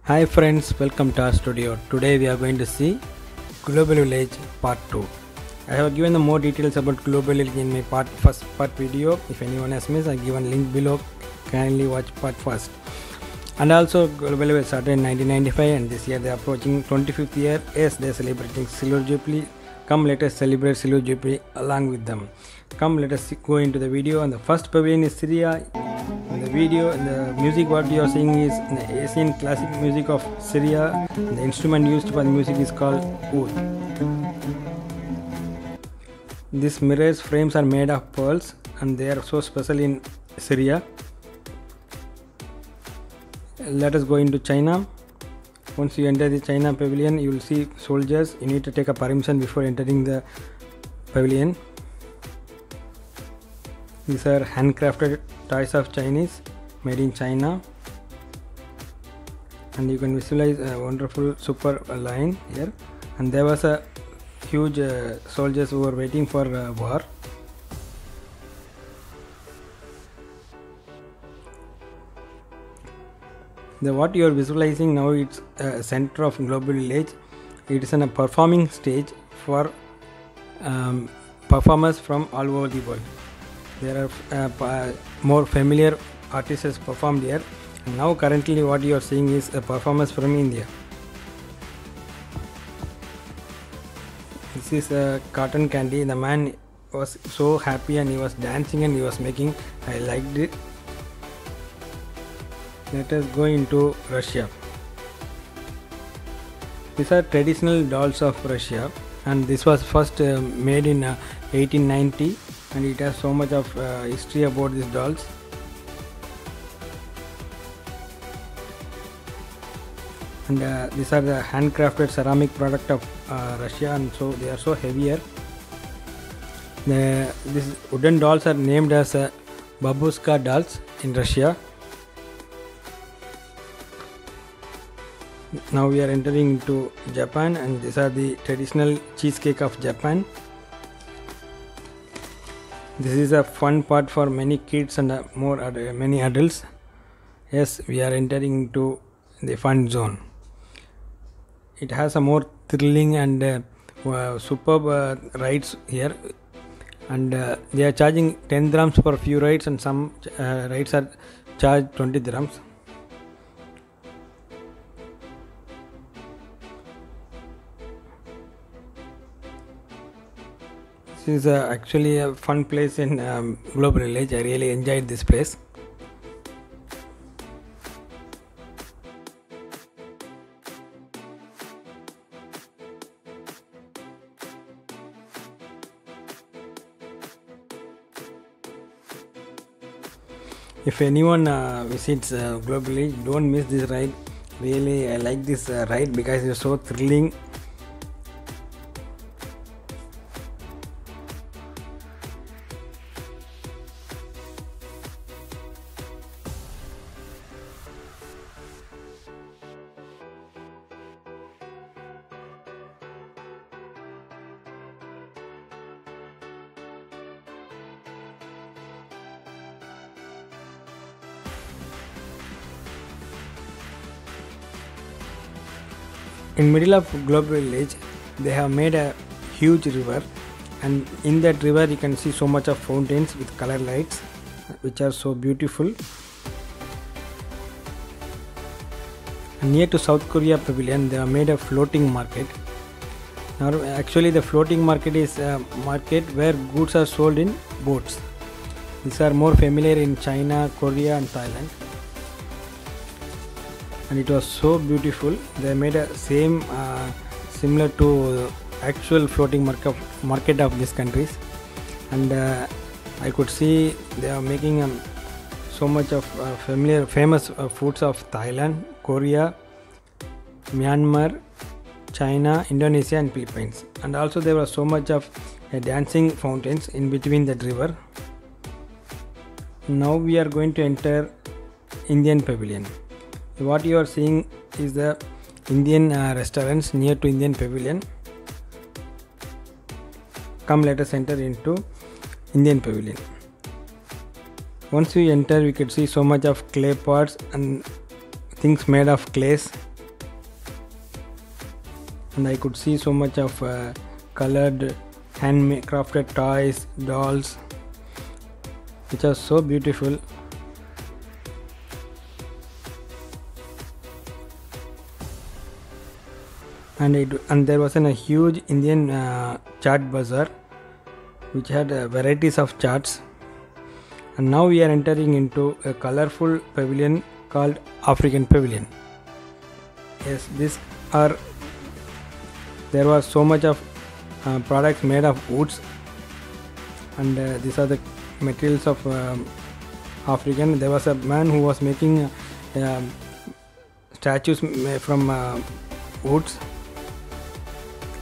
Hi friends, welcome to our studio. Today we are going to see Global Village Part 2. I have given the more details about Global Village in my first part video. If anyone has missed, I have given link below. Kindly watch part first. And also Global Village started in 1995 and this year they are approaching 25th year. Yes, they are celebrating Silver Jubilee. Come let us celebrate Silver Jubilee along with them. Come let us go into the video. And the first pavilion is Syria. In the video and the music what you are seeing is the Asian classic music of Syria. The instrument used for the music is called oud. These mirrors frames are made of pearls and they are so special in Syria. Let us go into China. Once you enter the China pavilion, you will see soldiers. You need to take a permission before entering the pavilion. These are handcrafted toys of Chinese, made in China, and you can visualize a wonderful super line here. And there was a huge soldiers who were waiting for war. What you are visualizing now, it's a center of Global Village. It is a performing stage for performers from all over the world. There are more familiar artists performed here. And now currently what you are seeing is a performance from India. This is a cotton candy. The man was so happy and he was dancing and he was making. I liked it. Let us go into Russia. These are traditional dolls of Russia, and this was first made in 1890, and it has so much of history about these dolls. And these are the handcrafted ceramic product of Russia, and so they are so heavier. These wooden dolls are named as babushka dolls in Russia. Now we are entering into Japan, and these are the traditional cheesecake of Japan. This is a fun part for many kids and many adults. Yes, we are entering into the fun zone. It has a more thrilling and superb rides here, and they are charging 10 dirhams for a few rides, and some rides are charged 20 dirhams. This is actually a fun place in Global Village. I really enjoyed this place. If anyone visits Global Village, don't miss this ride. Really, I like this ride because it's so thrilling. In middle of Global Village, they have made a huge river, and in that river you can see so much of fountains with color lights, which are so beautiful. And near to South Korea Pavilion, they have made a floating market. Now, actually, the floating market is a market where goods are sold in boats. These are more familiar in China, Korea, and Thailand. And it was so beautiful. They made a similar to actual floating market of these countries, and I could see they are making so much of famous foods of Thailand, Korea, Myanmar, China, Indonesia, and Philippines. And also there was so much of dancing fountains in between that river. Now we are going to enter Indian Pavilion. What you are seeing is the Indian restaurants near to Indian Pavilion. Come, let us enter into Indian Pavilion. Once we enter, we could see so much of clay pots and things made of clays and I could see so much of colored handcrafted toys, dolls, which are so beautiful. And there was a huge Indian chart bazaar which had varieties of charts. And now we are entering into a colorful pavilion called African Pavilion. Yes, there was so much of products made of woods, and these are the materials of African. There was a man who was making statues from woods.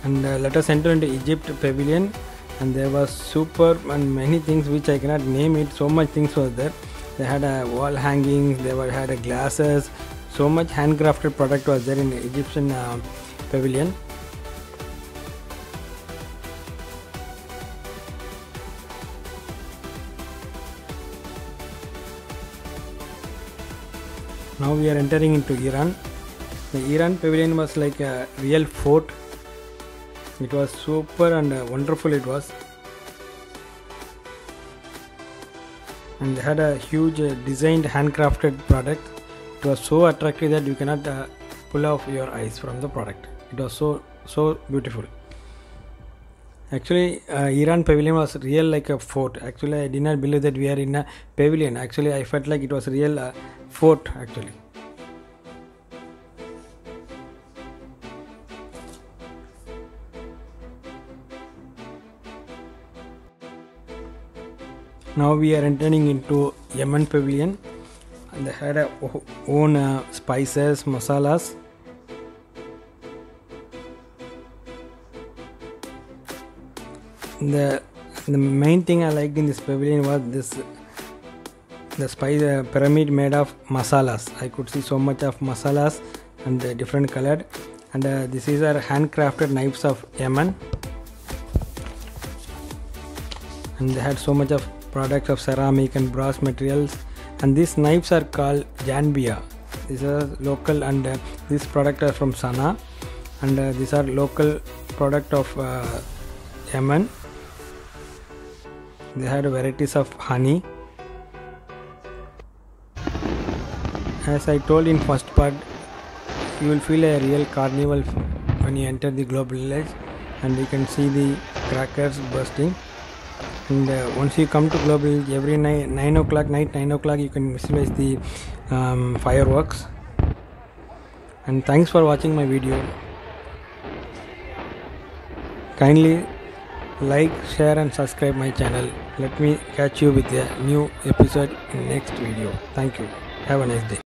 And let us enter into Egypt Pavilion, and there was super and many things which I cannot name it. So much things was there. They had wall hangings, had glasses, so much handcrafted product was there in the Egyptian pavilion. Now we are entering into Iran. The Iran pavilion was like a real fort. It was super and wonderful it was. And they had a huge designed handcrafted product. It was so attractive that you cannot pull off your eyes from the product. It was so beautiful. Actually, Iran pavilion was real like a fort. Actually, I did not believe that we are in a pavilion. Actually, I felt like it was a real fort actually. Now we are entering into Yemen pavilion, and they had a own spices, masalas. The main thing I liked in this pavilion was the spice pyramid made of masalas. I could see so much of masalas and different colored, and this is our handcrafted knives of Yemen, and they had so much of products of ceramic and brass materials. And these knives are called Janbia. These are local, and this product are from Sana, and these are local product of Yemen. They had varieties of honey. As I told in first part, you will feel a real carnival when you enter the Global Village, and you can see the crackers bursting. And once you come to Global Village, every night 9 o'clock you can visualize the fireworks. And thanks for watching my video. Kindly like, share and subscribe my channel. Let me catch you with a new episode in next video. Thank you. Have a nice day.